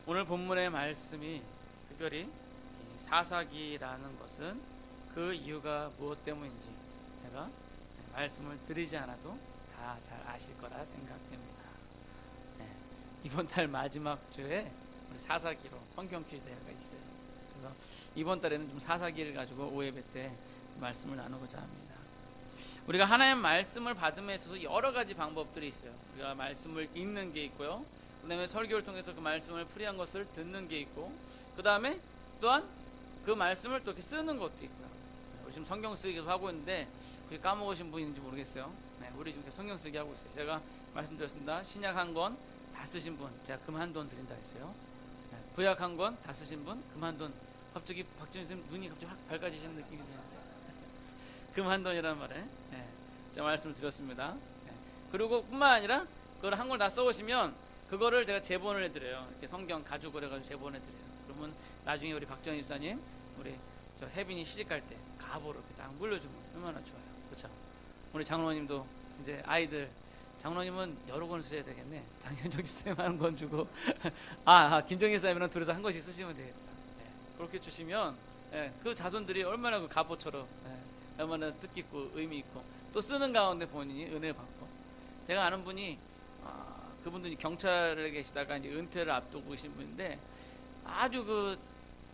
오늘 본문의 말씀이 특별히 이 사사기라는 것은 그 이유가 무엇 때문인지 제가 말씀을 드리지 않아도 다 잘 아실 거라 생각됩니다. 네, 이번 달 마지막 주에 우리 사사기로 성경 퀴즈 대회가 있어요. 그래서 이번 달에는 좀 사사기를 가지고 오예배 때 말씀을 나누고자 합니다. 우리가 하나님의 말씀을 받음에 있어서 여러 가지 방법들이 있어요. 우리가 말씀을 읽는 게 있고요. 그 다음에 설교를 통해서 그 말씀을 풀이한 것을 듣는 게 있고, 그 다음에 또한 그 말씀을 또 이렇게 쓰는 것도 있고요. 우리 지금 성경 쓰기도 하고 있는데 혹시 까먹으신 분인지 모르겠어요. 네, 우리 지금 성경 쓰기 하고 있어요. 제가 말씀드렸습니다. 신약 한 권 다 쓰신 분 제가 금 한 돈 드린다 했어요. 네, 구약 한 권 다 쓰신 분 금 한 돈. 갑자기 박준희 선생님 눈이 갑자기 확 밝아지시는 느낌이 드는데 금 한 돈이라는 말에 제가 말씀을 드렸습니다. 그리고 뿐만 아니라 그걸 한 권 다 써오시면 그거를 제가 제본을 해드려요. 이렇게 성경 가죽을 해가지고 제본해드려요. 그러면 나중에 우리 박정희 집사님, 우리 저 혜빈이 시집갈 때 가보로 이렇게 딱 물려주면 얼마나 좋아요. 그렇죠? 우리 장로님도 이제 아이들, 장로님은 여러 권 쓰셔야 되겠네. 장현정 집사님 한 권 주고 김정희 집사님이랑 둘이서 한 권씩 쓰시면 되겠다. 그렇게 주시면 그 자손들이 얼마나 그 가보처럼 얼마나 뜻깊고 의미 있고 또 쓰는 가운데 본인이 은혜를 받고. 제가 아는 분이 그분들이 경찰에 계시다가 이제 은퇴를 앞두고 계신 분인데 아주 그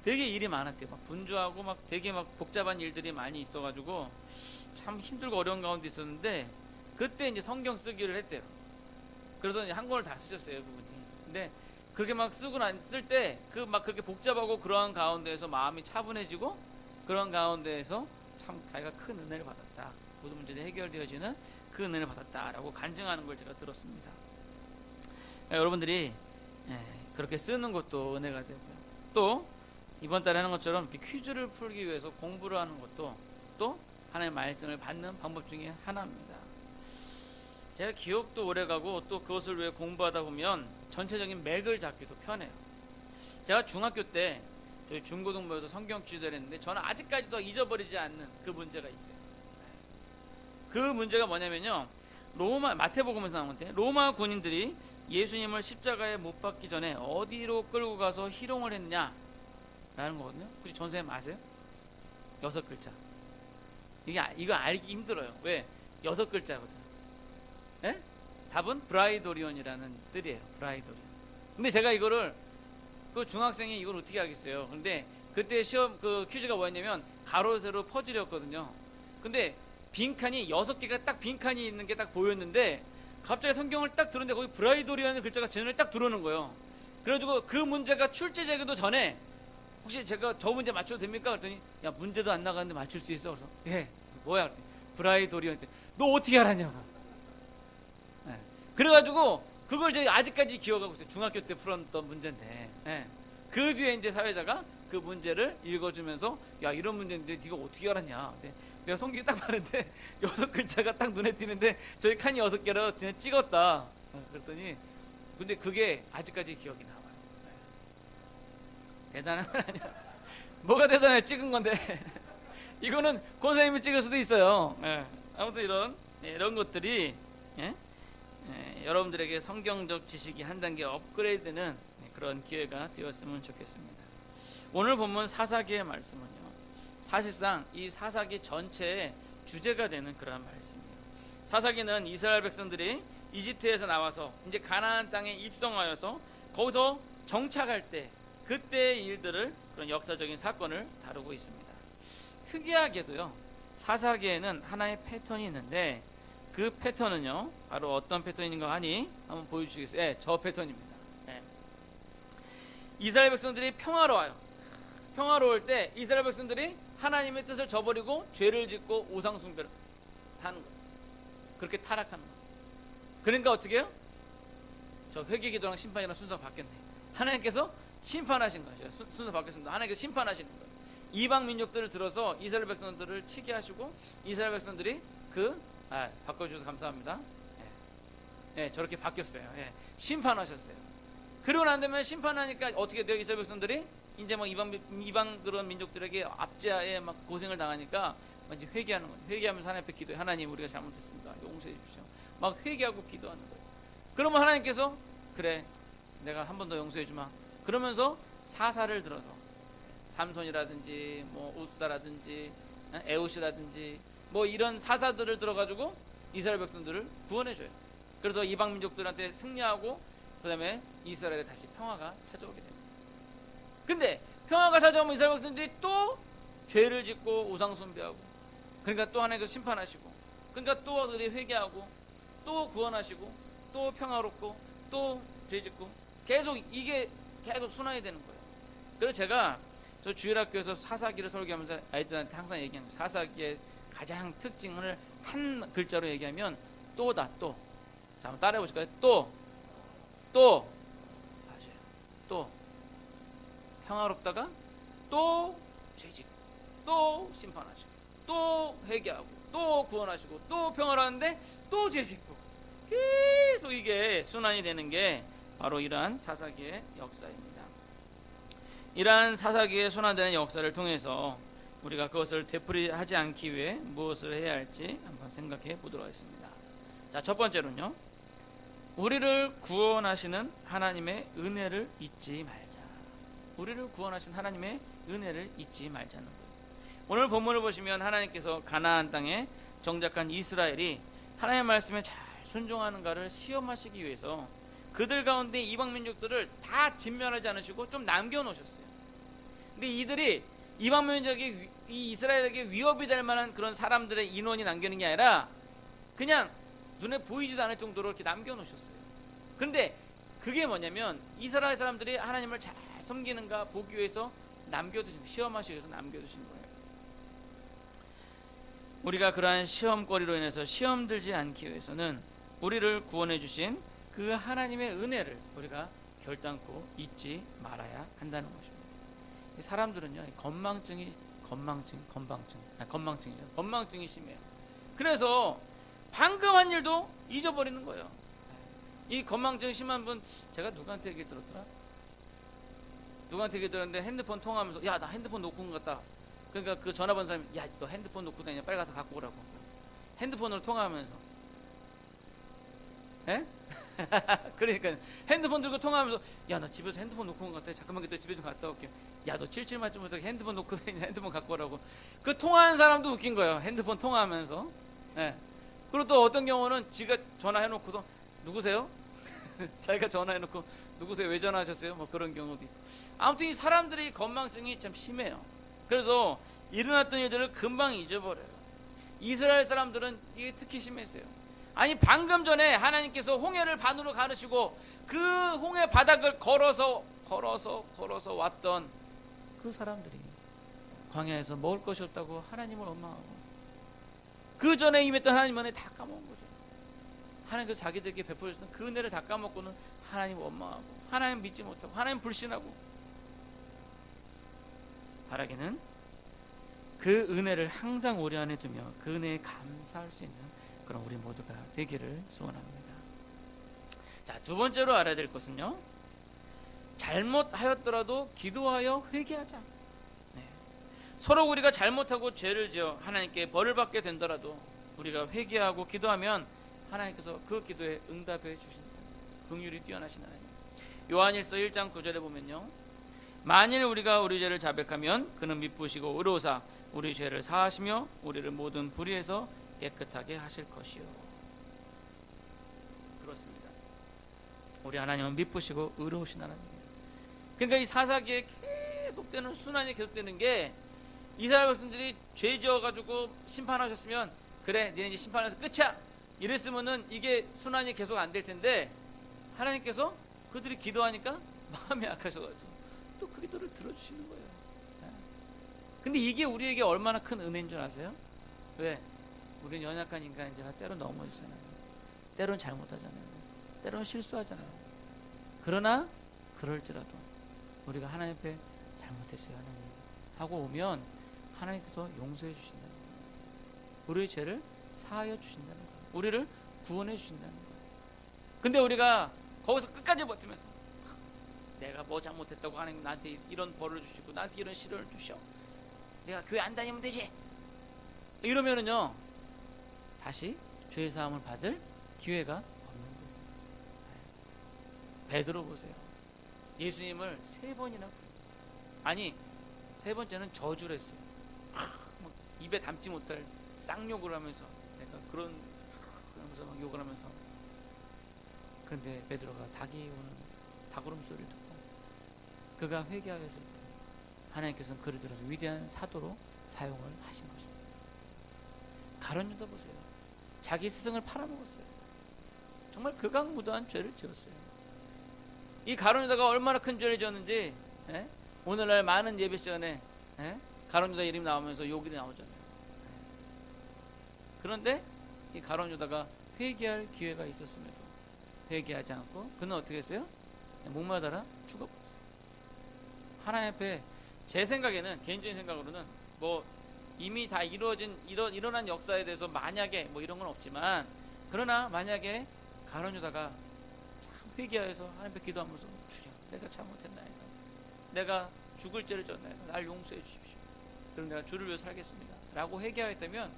되게 일이 많았대요. 막 분주하고 막 되게 막 복잡한 일들이 많이 있어가지고 참 힘들고 어려운 가운데 있었는데 그때 이제 성경 쓰기를 했대요. 그래서 이제 한 권을 다 쓰셨어요, 그분이. 근데 그렇게 막 쓰고 쓸 때 그 막 그렇게 복잡하고 그러한 가운데에서 마음이 차분해지고 그런 가운데에서 참 자기가 큰 은혜를 받았다. 모든 문제들이 해결되어지는 그 은혜를 받았다라고 간증하는 걸 제가 들었습니다. 여러분들이 그렇게 쓰는 것도 은혜가 되고요. 또 이번 달에 하는 것처럼 퀴즈를 풀기 위해서 공부를 하는 것도 또 하나님의 말씀을 받는 방법 중에 하나입니다. 제가 기억도 오래가고 또 그것을 위해 공부하다 보면 전체적인 맥을 잡기도 편해요. 제가 중학교 때 저희 중고등부에서 성경 퀴즈를 했는데 저는 아직까지도 잊어버리지 않는 그 문제가 있어요. 그 문제가 뭐냐면요, 마태복음에서 나온 건데 로마 군인들이 예수님을 십자가에 못 박기 전에 어디로 끌고 가서 희롱을 했냐라는 거거든요. 혹시 전 선생님 아세요? 6글자. 이거 알기 힘들어요. 왜? 6글자거든요. 예? 답은 브라이도리온이라는 뜻이에요. 브라이도리온. 근데 제가 이거를 그 중학생이 이걸 어떻게 하겠어요. 근데 그때 시험 그 퀴즈가 뭐였냐면 가로 세로 퍼즐이었거든요. 근데 빈칸이 6개가 딱 빈칸이 있는 게 딱 보였는데 갑자기 성경을 딱 들었는데 거기 브라이도리라는 글자가 제 눈에 딱 들어오는 거예요. 그래가지고 그 문제가 출제되기도 전에 혹시 제가 저 문제 맞춰도 됩니까? 그랬더니 야, 문제도 안 나가는데 맞출 수 있어? 그래서 예. 뭐야? 브라이도리온. 너 어떻게 알았냐고. 그래가지고 그걸 제가 아직까지 기억하고 있어요. 중학교 때 풀었던 문제인데 그 뒤에 이제 사회자가 그 문제를 읽어주면서 야, 이런 문제인데 네가 어떻게 알았냐. 내가 성경에 딱 봤는데 6글자가 딱 눈에 띄는데 저희 칸이 6개라 그냥 찍었다. 그랬더니 근데 그게 아직까지 기억이 나와요. 대단한 건 아니야. 뭐가 대단해? 찍은 건데 이거는 권사님이 찍을 수도 있어요. 아무튼 이런 것들이 여러분들에게 성경적 지식이 한 단계 업그레이드는 그런 기회가 되었으면 좋겠습니다. 오늘 본문 사사기의 말씀은요, 사실상 이 사사기 전체의 주제가 되는 그런 말씀이에요. 사사기는 이스라엘 백성들이 이집트에서 나와서 이제 가나안 땅에 입성하여서 거기서 정착할 때 그때의 일들을, 그런 역사적인 사건을 다루고 있습니다. 특이하게도요, 사사기에는 하나의 패턴이 있는데 그 패턴은요, 바로 어떤 패턴인가 하니 한번 보여주시겠어요? 저 패턴입니다. 이스라엘 백성들이 평화로워요. 평화로울 때 이스라엘 백성들이 하나님의 뜻을 저버리고 죄를 짓고 우상 숭배를 하는 거예요. 그렇게 타락하는 거예요. 그러니까 어떻게 해요? 저 회개기도랑 심판이랑 순서가 바뀌었네. 하나님께서 심판하신 거죠. 순서 바뀌었습니다. 하나님께서 심판하시는 거예요. 이방 민족들을 들어서 이스라엘 백성들을 치게 하시고 이스라엘 백성들이 바꿔주셔서 감사합니다. 저렇게 바뀌었어요. 심판하셨어요. 그러고 난 다음에 심판하니까 어떻게 돼요? 이스라엘 백성들이 이제 막 이방 그런 민족들에게 압제하에 막 고생을 당하니까 이제 회개하는 거예요. 회개하면서 하나님 앞에 기도해. 하나님, 우리가 잘못했습니다. 용서해 주십시오. 막 회개하고 기도하는 거예요. 그러면 하나님께서 그래, 내가 한 번 더 용서해 주마. 그러면서 사사를 들어서 삼손이라든지 뭐 우스다라든지 에웃이라든지 뭐 이런 사사들을 들어가지고 이스라엘 백성들을 구원해줘요. 그래서 이방 민족들한테 승리하고 그 다음에 이스라엘에 다시 평화가 찾아오게 됩니다. 근데 평화가 찾아오면 이스라엘 백성들이 또 죄를 짓고 우상 숭배하고, 그러니까 또 하나님께서 심판하시고, 그러니까 또 그들이 회개하고 또 구원하시고 또 평화롭고 또 죄짓고, 계속 이게 계속 순환이 되는 거예요. 그래서 제가 저 주일학교에서 사사기를 설교하면서 아이들한테 항상 얘기하는, 사사기의 가장 특징을 한 글자로 얘기하면 또다. 또. 자, 한번 따라해 보실까요? 또 맞아요. 또 평화롭다가 또 죄짓고 또 심판하시고 또 회개하고 또 구원하시고 또 평화로운데 또 죄짓고, 계속 이게 순환이 되는 게 바로 이러한 사사기의 역사입니다. 이러한 사사기의 순환되는 역사를 통해서 우리가 그것을 되풀이하지 않기 위해 무엇을 해야 할지 한번 생각해 보도록 하겠습니다. 자, 첫 번째로는요, 우리를 구원하시는 하나님의 은혜를 잊지 말자. 우리를 구원하신 하나님의 은혜를 잊지 말자는 거예요. 오늘 본문을 보시면 하나님께서 가나안 땅에 정착한 이스라엘이 하나님의 말씀에 잘 순종하는가를 시험하시기 위해서 그들 가운데 이방 민족들을 다 진멸하지 않으시고 좀 남겨놓으셨어요. 근데 이들이 이방 민족이 이 이스라엘에게 위협이 될 만한 그런 사람들의 인원이 남겨놓은 게 아니라 그냥 눈에 보이지도 않을 정도로 이렇게 남겨놓으셨어요. 그런데 그게 뭐냐면 이스라엘 사람들이 하나님을 잘 섬기는가 보기 위해서 남겨두신, 시험하시기 위해서 남겨두신 거예요. 우리가 그러한 시험거리로 인해서 시험 들지 않기 위해서는 우리를 구원해 주신 그 하나님의 은혜를 우리가 결단코 잊지 말아야 한다는 것입니다. 사람들은요, 건망증이 심해요. 그래서 방금 한 일도 잊어버리는 거예요. 이 건망증이 심한 분, 제가 누구한테 얘기 들었더라? 누구한테 얘기 들었는데 핸드폰 통화하면서, 야, 나 핸드폰 놓고 온 것 같다. 그러니까 그 전화 번 사람이, 야, 너 핸드폰 놓고 다니냐, 빨리 가서 갖고 오라고. 핸드폰으로 통화하면서. 에? 그러니까 핸드폰 들고 통화하면서, 야, 나 집에서 핸드폰 놓고 온 것 같아. 잠깐만 너 집에 좀 갔다 올게. 야, 너 77만쯤 못하게 핸드폰 놓고 다니냐, 핸드폰 갖고 오라고. 그 통화하는 사람도 웃긴 거예요. 핸드폰 통화하면서. 예. 그리고 또 어떤 경우는 지가 전화해놓고도, 누구세요? 자기가 전화해놓고, 누구세요? 왜 전화하셨어요? 뭐 그런 경우도 있고. 아무튼 이 사람들이 건망증이 참 심해요. 그래서 일어났던 일들을 금방 잊어버려요. 이스라엘 사람들은 이게 특히 심했어요. 아니, 방금 전에 하나님께서 홍해를 반으로 가르시고 그 홍해 바닥을 걸어서 왔던 그 사람들이 광야에서 먹을 것이 없다고 하나님을 원망하고, 그 전에 임했던 하나님 은혜 다 까먹은 거죠. 하나님께서 자기들에게 베풀어주셨던 그 은혜를 다 까먹고는 하나님 원망하고, 하나님 믿지 못하고, 하나님 불신하고, 바라기는 그 은혜를 항상 우리 안에 두며 그 은혜에 감사할 수 있는 그런 우리 모두가 되기를 소원합니다. 자, 두 번째로 알아야 될 것은요, 잘못하였더라도 기도하여 회개하자. 네. 서로 우리가 잘못하고 죄를 지어 하나님께 벌을 받게 된더라도 우리가 회개하고 기도하면 하나님께서 그 기도에 응답해 주신다. 긍휼이 뛰어나신 하나님. 요한일서 1장 9절에 보면요, 만일 우리가 우리 죄를 자백하면 그는 미쁘시고 의로우사 우리 죄를 사하시며 우리를 모든 불의에서 깨끗하게 하실 것이요. 그렇습니다. 우리 하나님은 미쁘시고 의로우신 하나님이에요. 그러니까 이 사사기에 계속되는 순환이 계속되는 게, 이스라엘 백성들이 죄 지어가지고 심판하셨으면 그래, 니네 이제 심판해서 끝이야 이랬으면은 이게 순환이 계속 안 될 텐데, 하나님께서 그들이 기도하니까 마음이 약하셔가지고 또 그 기도를 들어주시는 거예요. 근데 이게 우리에게 얼마나 큰 은혜인 줄 아세요? 왜? 우리는 연약한 인간인지라 때론 넘어지잖아요. 때론 잘못하잖아요. 때론 실수하잖아요. 그러나 그럴지라도 우리가 하나님 앞에 잘못했어요 하나님 하고 오면 하나님께서 용서해 주신다는 거예요. 우리의 죄를 사하여 주신다는 거예요. 우리를 구원해 주신다는 거예요. 근데 우리가 거기서 끝까지 버티면서 내가 뭐 잘못했다고 하나님 나한테 이런 벌을 주시고 나한테 이런 시련을 주셔, 내가 교회 안 다니면 되지, 이러면은요 다시 죄 사함을 받을 기회가 없는 거예요. 베드로 보세요. 예수님을 3번이나 불렀어요. 아니 3번째는 저주를 했어요. 막 입에 담지 못할 쌍욕을 하면서 내가 그러면서 막 욕을 하면서. 그런데 베드로가 닭이 오는 닭울음소리를 듣고 그가 회개하였을 때 하나님께서는 그를 들어서 위대한 사도로 사용을 하신 것입니다. 가룟 유다 보세요. 자기 스승을 팔아먹었어요. 정말 극악무도한 죄를 지었어요. 이 가룟 유다가 얼마나 큰 죄를 지었는지 오늘날 많은 예배 시간에 가룟 유다 이름이 나오면서 욕이 나오잖아요. 그런데 이 가룟 유다가 회개할 기회가 있었음에도 회개하지 않고 그는 어떻게 했어요? 목마르다가 죽어버렸어요. 하나님 앞에 제 생각에는, 개인적인 생각으로는 뭐 이미 다 일어난 역사에 대해서 만약에 뭐 이런 건 없지만, 그러나 만약에 가룟 유다가 참 회개하여서 하나님 앞에 기도하면서 주여 내가 잘못했나이다, 내가 죽을 죄를 졌나이다, 날 용서해 주십시오, 그럼 내가 주를 위해 살겠습니다 라고 회개하였다면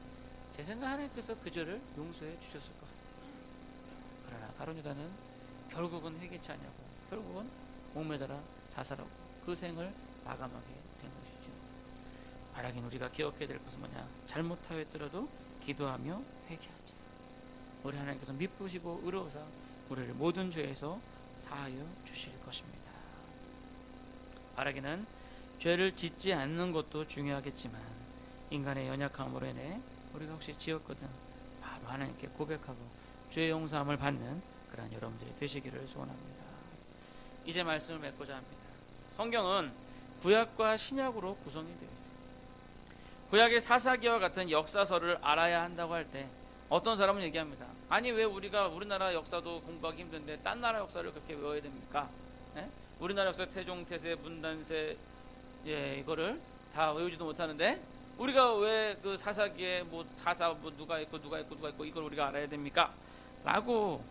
제 생각 하나님께서 그 죄를 용서해 주셨을 것 같아요. 그러나 가룟 유다는 결국은 회개치 않냐고 결국은 목매달아 자살하고 그 생을 마감하게 된 것이죠. 바라긴 우리가 기억해야 될 것은 뭐냐? 잘못하였더라도 기도하며 회개하자. 우리 하나님께서 미쁘시고 의로우사 우리를 모든 죄에서 사하여 주실 것입니다. 바라기는 죄를 짓지 않는 것도 중요하겠지만 인간의 연약함으로 인해 우리가 혹시 지었거든 바로 하나님께 고백하고 죄 용서함을 받는 그러한 여러분들이 되시기를 소원합니다. 이제 말씀을 맺고자 합니다. 성경은 구약과 신약으로 구성이 되어 있습니다. 구약의 사사기와 같은 역사서를 알아야 한다고 할 때 어떤 사람은 얘기합니다. 아니 왜 우리가 우리나라 역사도 공부하기 힘든데 딴 나라 역사를 그렇게 외워야 됩니까? 우리나라 역사 태종, 태세, 문단세 이거를 다 외우지도 못하는데 우리가 왜 그 사사기에 뭐 사사 뭐 누가 있고 이걸 우리가 알아야 됩니까? 라고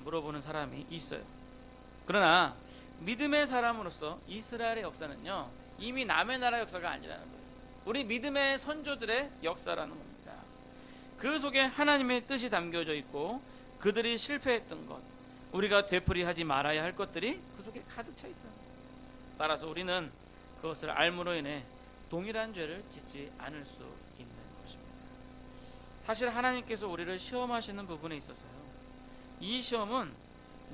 물어보는 사람이 있어요. 그러나 믿음의 사람으로서 이스라엘의 역사는요 이미 남의 나라 역사가 아니라는 거예요. 우리 믿음의 선조들의 역사라는 겁니다. 그 속에 하나님의 뜻이 담겨져 있고 그들이 실패했던 것, 우리가 되풀이하지 말아야 할 것들이 그 속에 가득 차 있다. 따라서 우리는 그것을 알므로 인해 동일한 죄를 짓지 않을 수 있는 것입니다. 사실 하나님께서 우리를 시험하시는 부분에 있어서요 이 시험은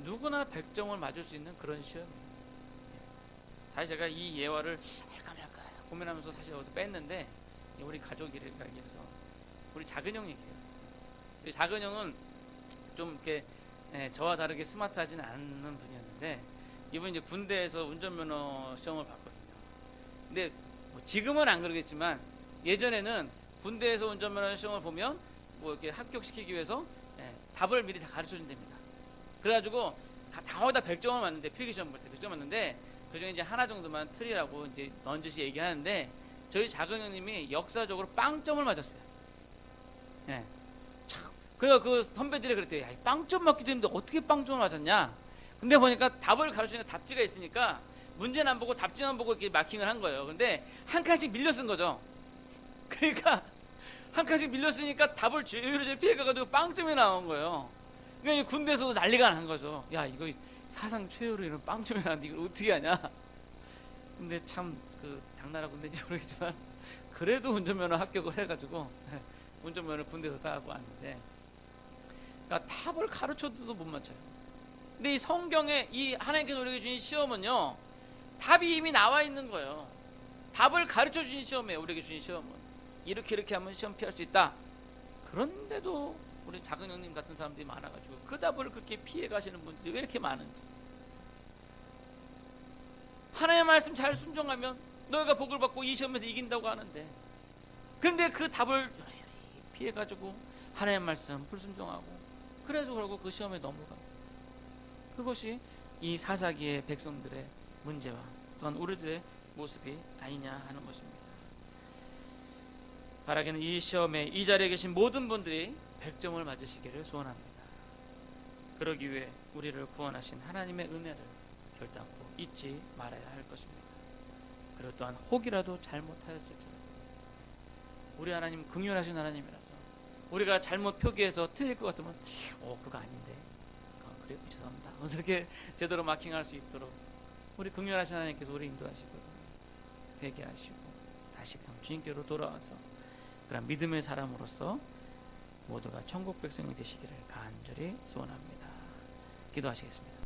누구나 100점을 맞을 수 있는 그런 시험이에요. 사실 제가 이 예화를 할까 말까 고민하면서 사실 여기서 뺐는데 우리 가족이라서 우리 작은 형 얘기예요. 작은 형은 좀 이렇게 저와 다르게 스마트하지는 않는 분이었는데 이분 이제 군대에서 운전면허 시험을 봤거든요. 근데 뭐 지금은 안 그러겠지만 예전에는 군대에서 운전면허 시험을 보면 뭐 이렇게 합격시키기 위해서 답을 미리 다 가르쳐 준답니다. 그래가지고 다 100점을 맞는데 필기시험 볼 때 100점 맞는데 그중에 이제 하나 정도만 틀리라고 이제 넌지시 얘기하는데 저희 작은 형님이 역사적으로 빵점을 맞았어요. 참. 그래서 그 선배들이 그랬대요. 야, 빵점 맞기도 했는데 어떻게 빵점을 맞았냐? 근데 보니까 답을 가르치는 답지가 있으니까 문제는 안 보고 답지만 보고 이렇게 마킹을 한 거예요. 근데 한 칸씩 밀려 쓴 거죠. 그러니까 한 칸씩 밀렸으니까 답을 제일 피해가지고 빵점이 나온 거예요. 그러니까 군대에서도 난리가 난 거죠. 야 이거 사상 최후로 이런 빵점이 나는데 이걸 어떻게 하냐. 근데 참 그 당나라 군대인지 모르겠지만 그래도 운전면허 합격을 해가지고 운전면허 군대에서 따고 왔는데 그러니까 답을 가르쳐도 못 맞춰요. 근데 이 성경에 이 하나님께서 우리에게 주신 시험은요 답이 이미 나와 있는 거예요. 답을 가르쳐 주신 시험이에요. 우리에게 주신 시험은 이렇게 하면 시험 피할 수 있다. 그런데도 우리 작은 형님 같은 사람들이 많아가지고 그 답을 그렇게 피해 가시는 분들이 왜 이렇게 많은지. 하나님의 말씀 잘 순종하면 너희가 복을 받고 이 시험에서 이긴다고 하는데 근데 그 답을 피해 가지고 하나님의 말씀 불순종하고 그래서 결국 그 시험에 넘어가. 그것이 이 사사기의 백성들의 문제와 또한 우리들의 모습이 아니냐 하는 것입니다. 바라기는 이 시험에 이 자리에 계신 모든 분들이 100점을 맞으시기를 소원합니다. 그러기 위해 우리를 구원하신 하나님의 은혜를 결단코 잊지 말아야 할 것입니다. 그리고 또한 혹이라도 잘못하였을지라도 우리 하나님 긍휼하신 하나님이라서 우리가 잘못 표기해서 틀릴 것 같으면 그거 아닌데 그래요 죄송합니다. 이렇게 제대로 마킹할 수 있도록 우리 긍휼하신 하나님께서 우리 인도하시고 회개하시고 다시금 주님께로 돌아와서 그런 믿음의 사람으로서 모두가 천국 백성이 되시기를 간절히 소원합니다. 기도하시겠습니다.